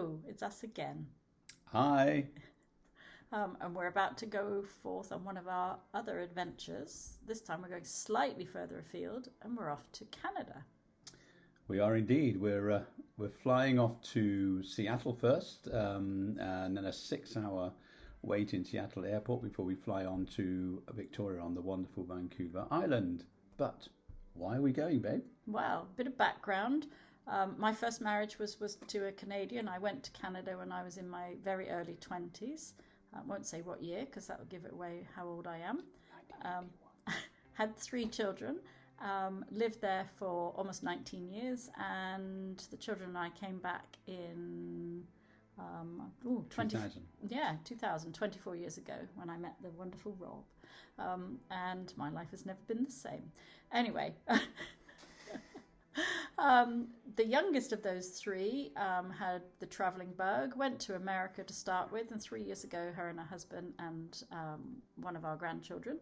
Hello, it's us again. Hi. And we're about to go forth on one of our other adventures. This time we're going slightly further afield and we're off to Canada. We are indeed. We're flying off to Seattle first, and then a 6-hour wait in Seattle Airport before we fly on to Victoria on the wonderful Vancouver Island. But why are we going, babe? Well, a bit of background. My first marriage was to a Canadian. I went to Canada when I was in my very early 20s. I won't say what year because that will give it away how old I am. Had 3 children. Lived there for almost 19 years, and the children and I came back in 2000. 2000, 24 years ago when I met the wonderful Rob. And my life has never been the same. Anyway, the youngest of those 3 had the traveling bug, went to America to start with, and 3 years ago her and her husband and one of our grandchildren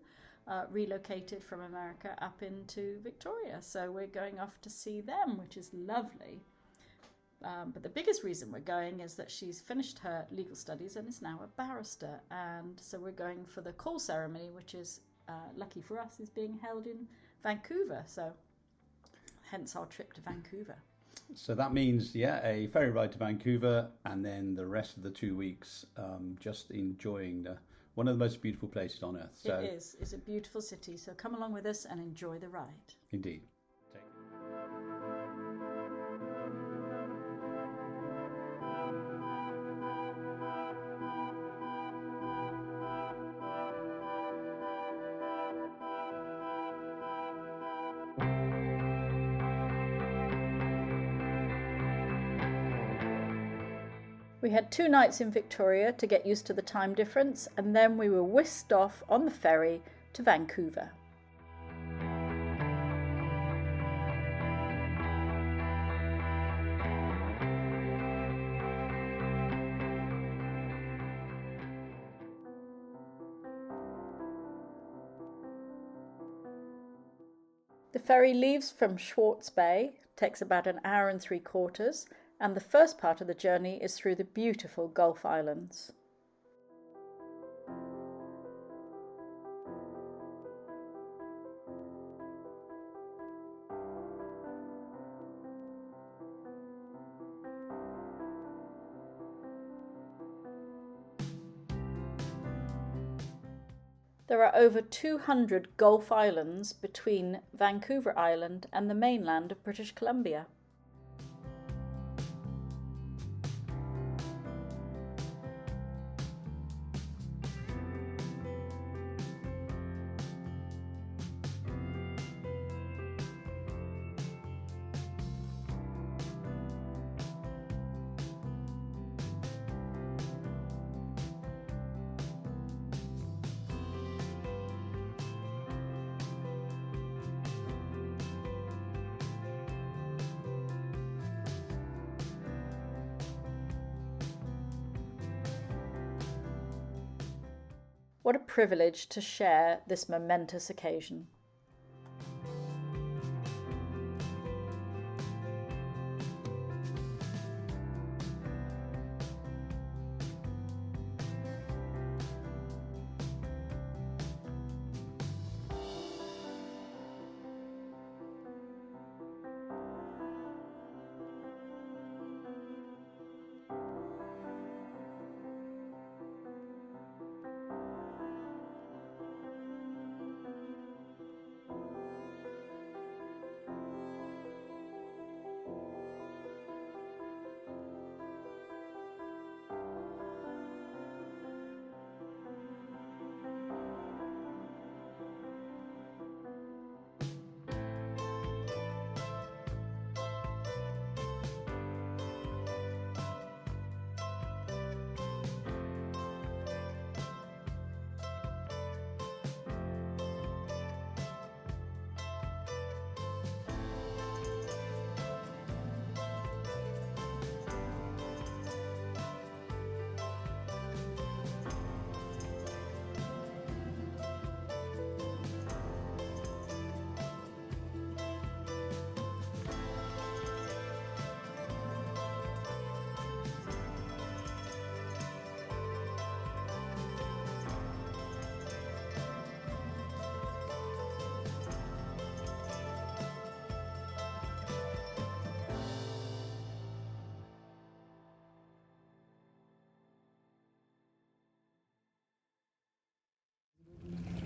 relocated from America up into Victoria. So we're going off to see them, which is lovely. But the biggest reason we're going is that she's finished her legal studies and is now a barrister. And so we're going for the call ceremony, which is, lucky for us, is being held in Vancouver. So hence our trip to Vancouver. So that means, a ferry ride to Vancouver, and then the rest of the 2 weeks just enjoying one of the most beautiful places on earth. So, it is. It's a beautiful city. So come along with us and enjoy the ride. Indeed. We had 2 nights in Victoria to get used to the time difference, and then we were whisked off on the ferry to Vancouver. The ferry leaves from Schwartz Bay, takes about an hour and 3/4, and the first part of the journey is through the beautiful Gulf Islands. There are over 200 Gulf Islands between Vancouver Island and the mainland of British Columbia. What a privilege to share this momentous occasion.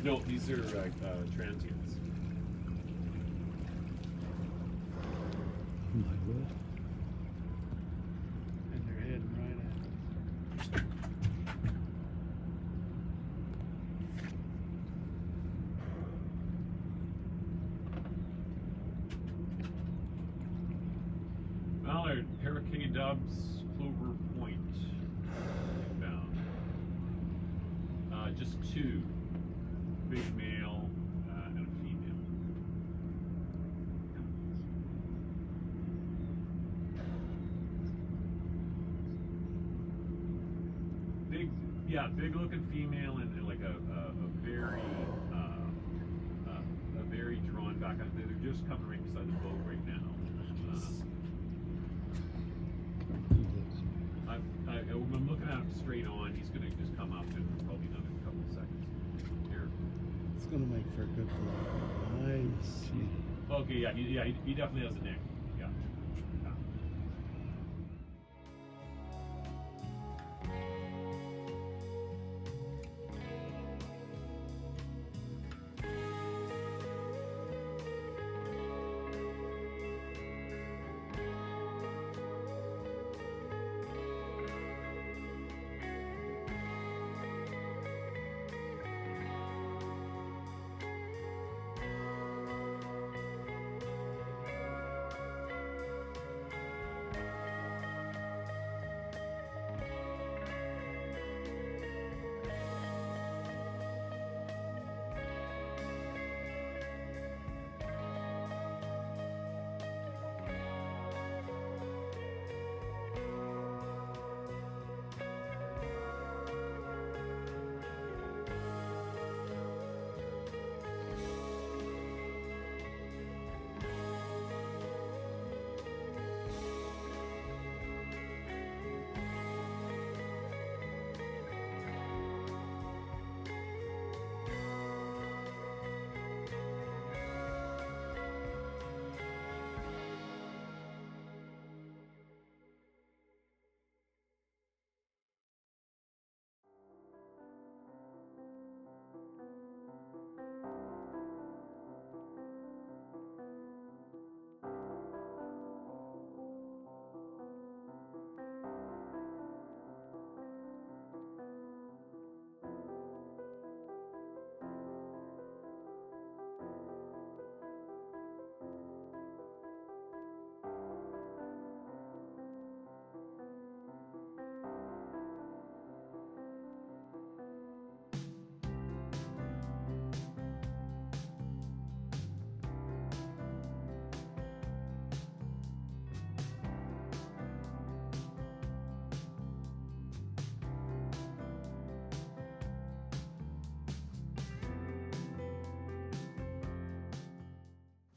No, these are transients. My word. And they're heading right at us. Mallard, paracaidubs, Clover Point. Inbound. Just two. Big male and a female. Big, yeah, big looking female and like a very drawn back. They're just coming right beside the boat right now. I'm looking at him straight on. He's gonna just come up in probably another couple of seconds. Here. It's gonna make for a good flight. Nice. Okay, yeah, he definitely has a nick. Yeah. Yeah.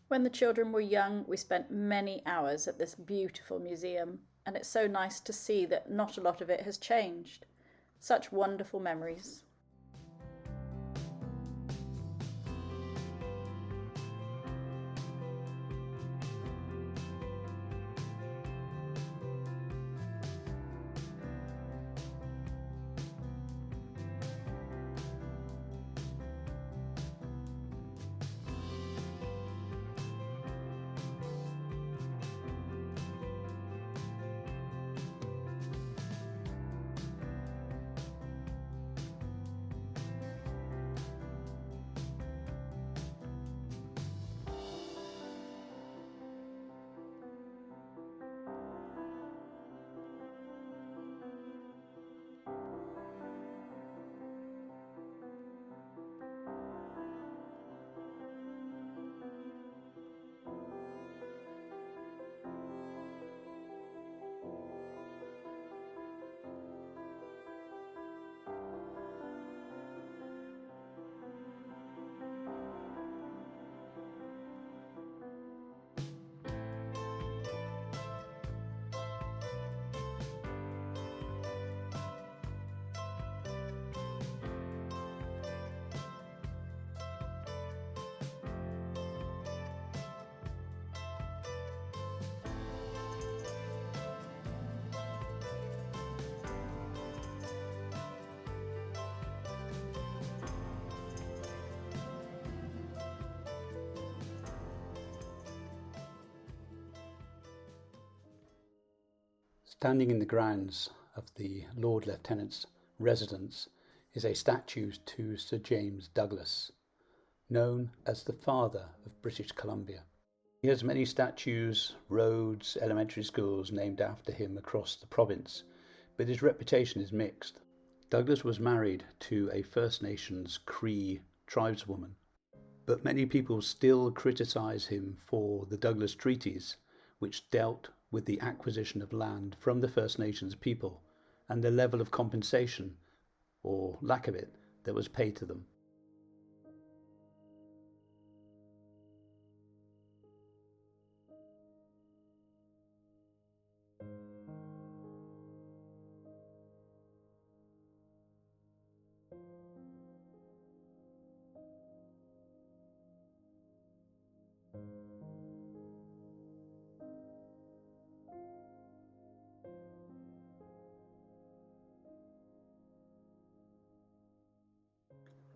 When the children were young, we spent many hours at this beautiful museum, and it's so nice to see that not a lot of it has changed. Such wonderful memories. Standing in the grounds of the Lord Lieutenant's residence is a statue to Sir James Douglas, known as the father of British Columbia. He has many statues, roads, elementary schools named after him across the province, but his reputation is mixed. Douglas was married to a First Nations Cree tribeswoman, but many people still criticise him for the Douglas Treaties, which dealt with the acquisition of land from the First Nations people and the level of compensation, or lack of it, that was paid to them.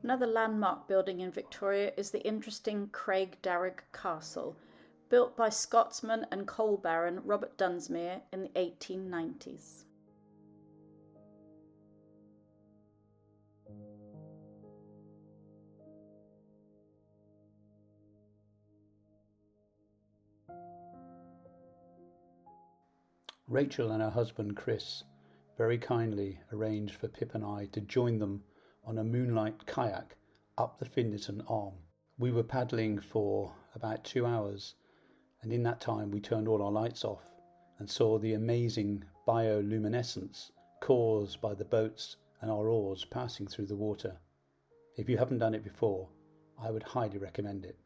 Another landmark building in Victoria is the interesting Craigdarroch Castle, built by Scotsman and coal baron Robert Dunsmuir in the 1890s. Rachel and her husband Chris very kindly arranged for Pip and I to join them on a moonlight kayak up the Finderton Arm. We were paddling for about 2 hours, and in that time we turned all our lights off and saw the amazing bioluminescence caused by the boats and our oars passing through the water. If you haven't done it before, I would highly recommend it.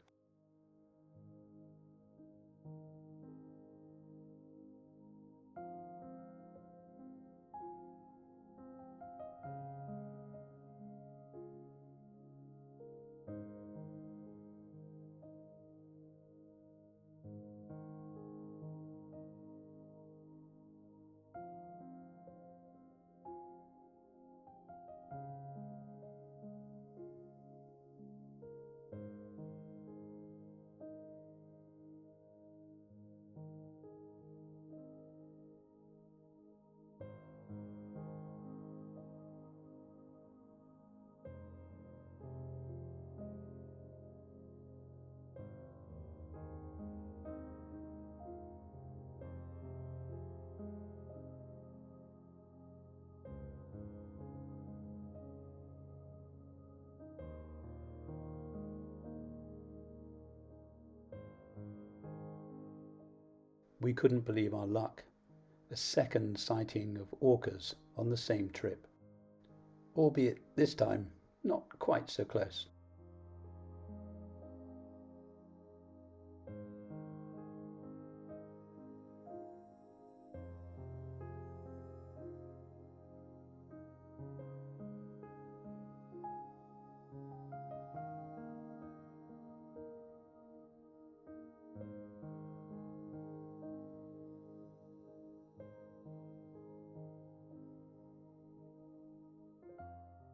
We couldn't believe our luck. A second sighting of orcas on the same trip, albeit this time not quite so close.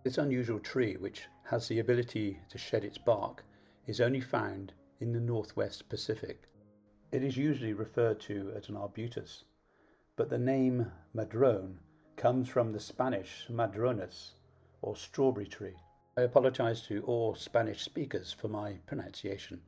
This unusual tree, which has the ability to shed its bark, is only found in the northwest Pacific. It is usually referred to as an arbutus, but the name madrone comes from the Spanish madrones, or strawberry tree. I apologize to all Spanish speakers for my pronunciation.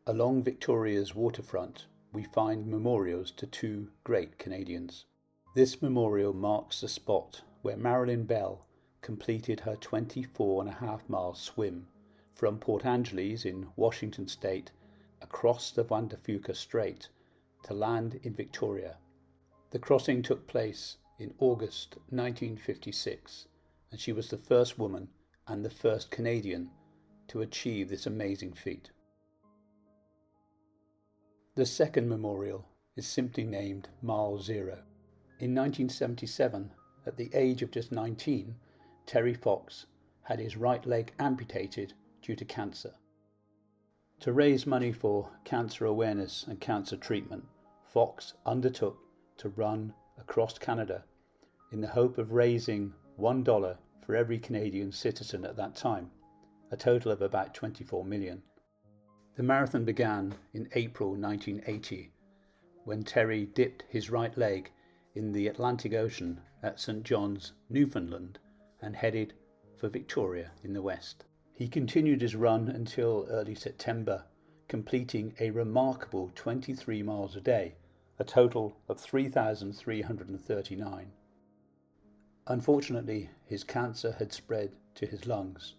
Along Victoria's waterfront, we find memorials to two great Canadians. This memorial marks the spot where Marilyn Bell completed her 24.5-mile swim from Port Angeles in Washington State across the Juan de Fuca Strait to land in Victoria. The crossing took place in August 1956, and she was the first woman and the first Canadian to achieve this amazing feat. The second memorial is simply named Mile Zero. In 1977, at the age of just 19, Terry Fox had his right leg amputated due to cancer. To raise money for cancer awareness and cancer treatment, Fox undertook to run across Canada in the hope of raising $1 for every Canadian citizen at that time, a total of about 24 million. The marathon began in April 1980, when Terry dipped his right leg in the Atlantic Ocean at St. John's, Newfoundland, and headed for Victoria in the west. He continued his run until early September, completing a remarkable 23 miles a day, a total of 3,339. Unfortunately, his cancer had spread to his lungs,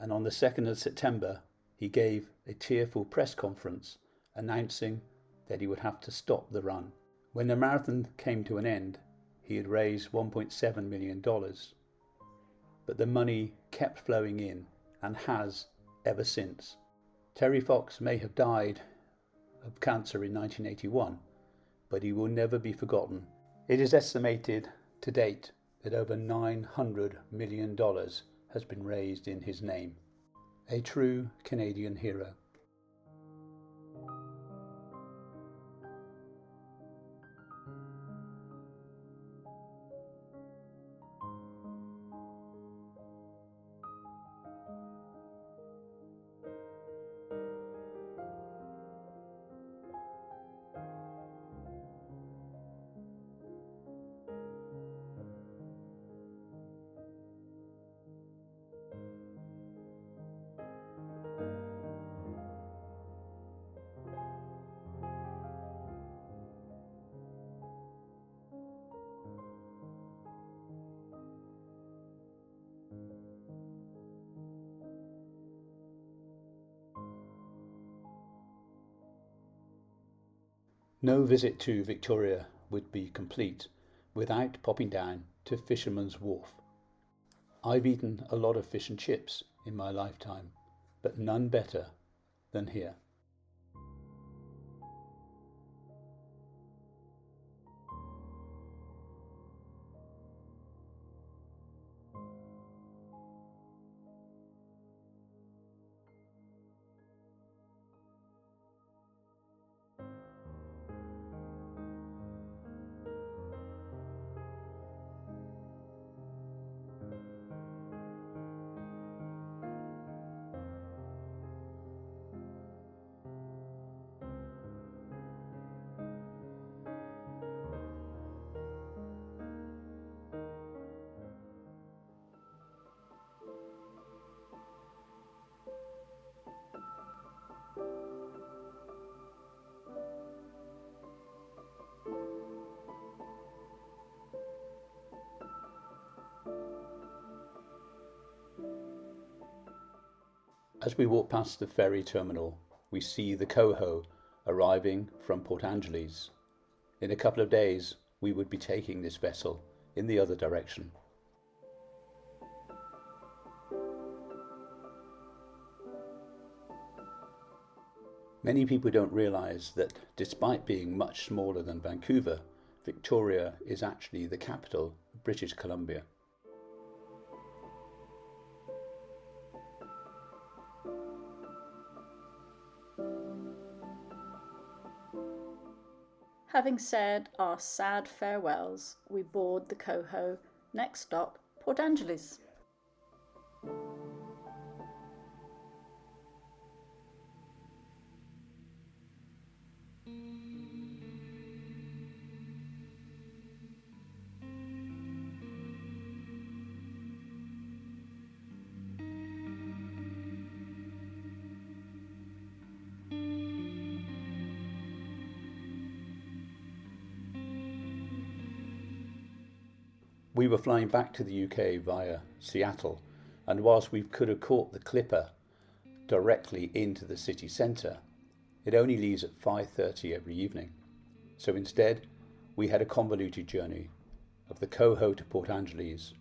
and on the 2nd of September, he gave a tearful press conference announcing that he would have to stop the run. When the marathon came to an end, he had raised $1.7 million, but the money kept flowing in and has ever since. Terry Fox may have died of cancer in 1981, but he will never be forgotten. It is estimated to date that over $900 million has been raised in his name. A true Canadian hero. No visit to Victoria would be complete without popping down to Fisherman's Wharf. I've eaten a lot of fish and chips in my lifetime, but none better than here. As we walk past the ferry terminal, we see the Coho arriving from Port Angeles. In a couple of days, we would be taking this vessel in the other direction. Many people don't realise that despite being much smaller than Vancouver, Victoria is actually the capital of British Columbia. Having said our sad farewells, we board the Coho, next stop, Port Angeles. We were flying back to the UK via Seattle, and whilst we could have caught the Clipper directly into the city centre, it only leaves at 5:30 every evening. So instead, we had a convoluted journey of the Coho to Port Angeles,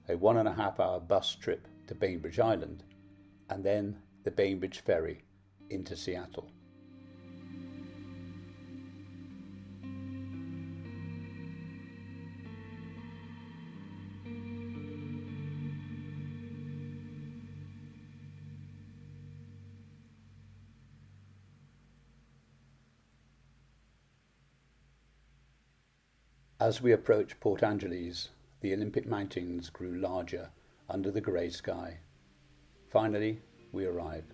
a 1.5 hour bus trip to Bainbridge Island, and then the Bainbridge ferry into Seattle. As we approached Port Angeles, the Olympic Mountains grew larger under the grey sky. Finally, we arrived.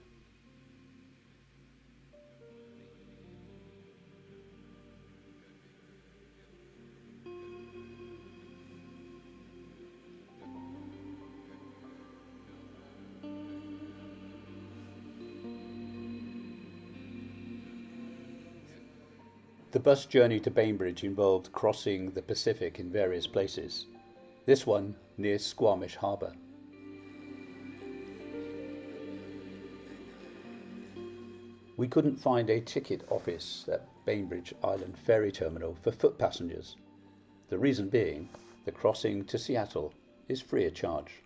The bus journey to Bainbridge involved crossing the Pacific in various places, this one near Squamish Harbour. We couldn't find a ticket office at Bainbridge Island Ferry Terminal for foot passengers, the reason being the crossing to Seattle is free of charge.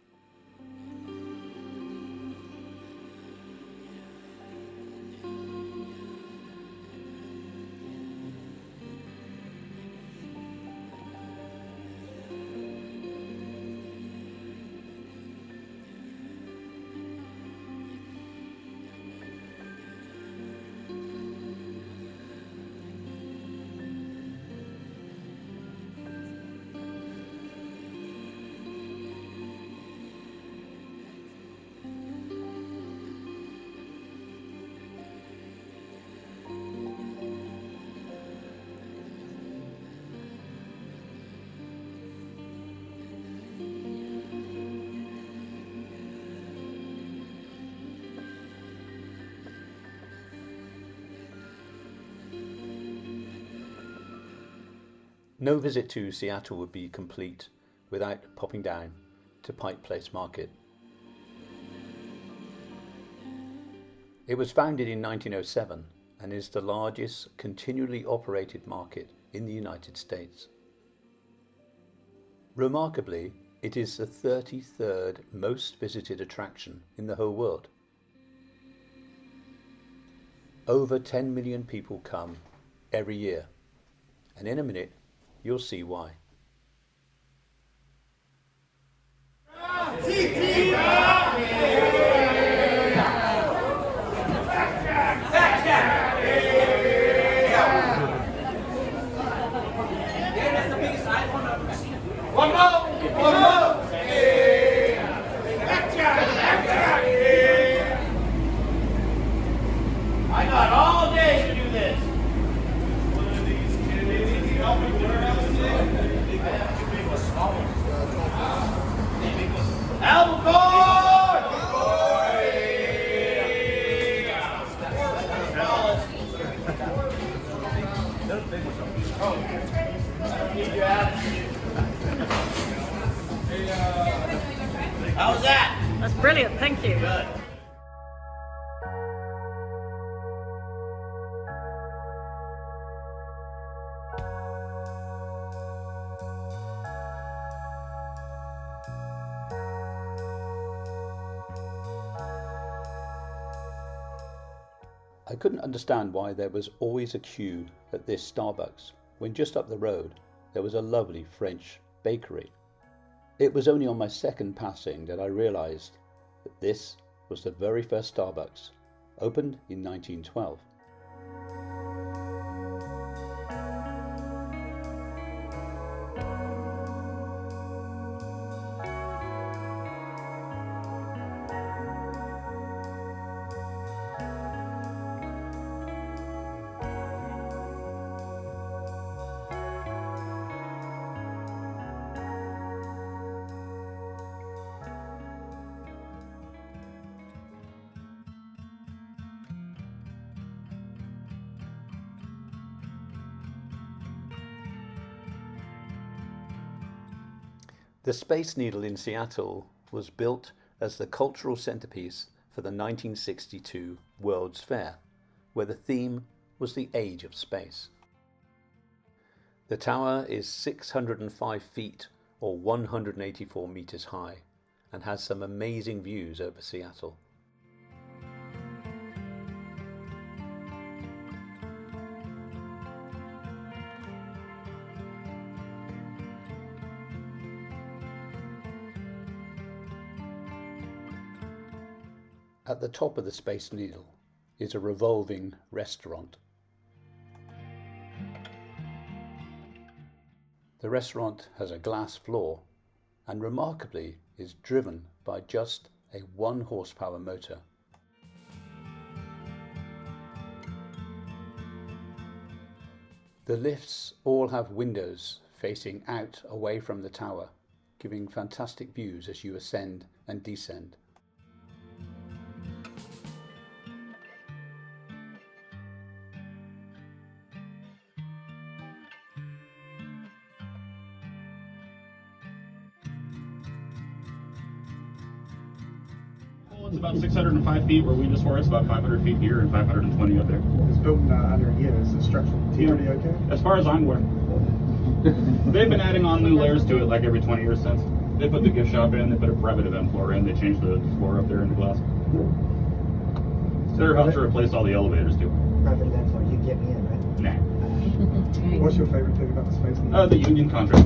No visit to Seattle would be complete without popping down to Pike Place Market. It was founded in 1907 and is the largest continually operated market in the United States. Remarkably, it is the 33rd most visited attraction in the whole world. Over 10 million people come every year, and in a minute you'll see why. I got all day to do this. How's that? That's brilliant, thank you. Good. I couldn't understand why there was always a queue at this Starbucks when just up the road there was a lovely French bakery. It was only on my second passing that I realised that this was the very first Starbucks, opened in 1912. The Space Needle in Seattle was built as the cultural centerpiece for the 1962 World's Fair, where the theme was the age of space. The tower is 605 feet or 184 meters high and has some amazing views over Seattle. At the top of the Space Needle is a revolving restaurant. The restaurant has a glass floor and remarkably is driven by just a 1 horsepower motor. The lifts all have windows facing out away from the tower, giving fantastic views as you ascend and descend. It's about 605 feet where we just were. It's about 500 feet here and 520 up there. It's built in 100 years. The structural integrity okay? As far as I'm aware. They've been adding on new layers to it like every 20 years since. They put the gift shop in, they put a private event floor in, they changed the floor up there in the glass. So they're about to replace all the elevators too. Private event floor, you get me in, right? Nah. What's your favorite thing about the space? The union contract.